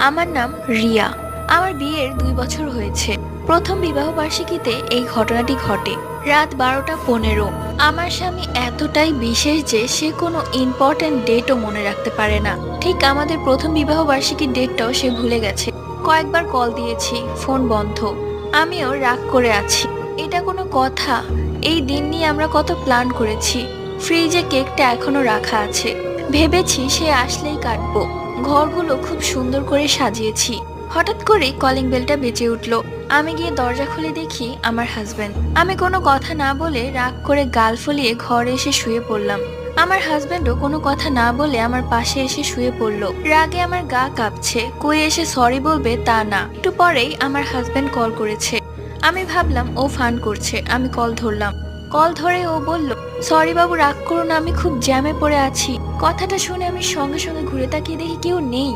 আমার নাম রিয়া। আমার বিয়ের 2 বছর হয়েছে। প্রথম বিবাহ বার্ষিকীতে এই ঘটনাটি ঘটে। রাত 12টা 15। আমার স্বামী এতটাই বিশেষ যে সে কোনো ইম্পর্ট্যান্ট ডেটও মনে রাখতে পারে না। ঠিক আমাদের প্রথম বিবাহ বার্ষিকীর ডেটটাও সে ভুলে গেছে। কয়েকবার কল দিয়েছি, ফোন বন্ধ। আমিও রাগ করে আছি। এটা কোনো কথা? এই দিন নিয়ে আমরা কত প্ল্যান করেছি। ফ্রিজে কেকটা এখনো রাখা আছে। ভেবেছি সে আসলেই কাটবো। ঘরগুলো খুব সুন্দর করে সাজিয়েছি। হঠাৎ করে কলিং বেলটা বেজে উঠলো। আমি গিয়ে দরজা খুলে দেখি আমার হাজবেন্ড। আমি কোনো কথা না বলে রাগ করে গাল ফুলিয়ে ঘরে এসে শুয়ে পড়লাম। আমার হাজবেন্ডও কোনো কথা না বলে আমার পাশে এসে শুয়ে পড়লো। রাগে আমার গা কাঁপছে। কই এসে সরি বলবে তা না। একটু পরেই আমার হাজবেন্ড কল করেছে। আমি ভাবলাম ও ফান করছে। আমি কল ধরলাম। কল ধরে ও বলল, সরি বাবু, রাগ করুন, আমি খুব জ্যামে পড়ে আছি। কথাটা শুনে আমি সঙ্গে সঙ্গে ঘুরে তাকিয়ে দেখি কেউ নেই।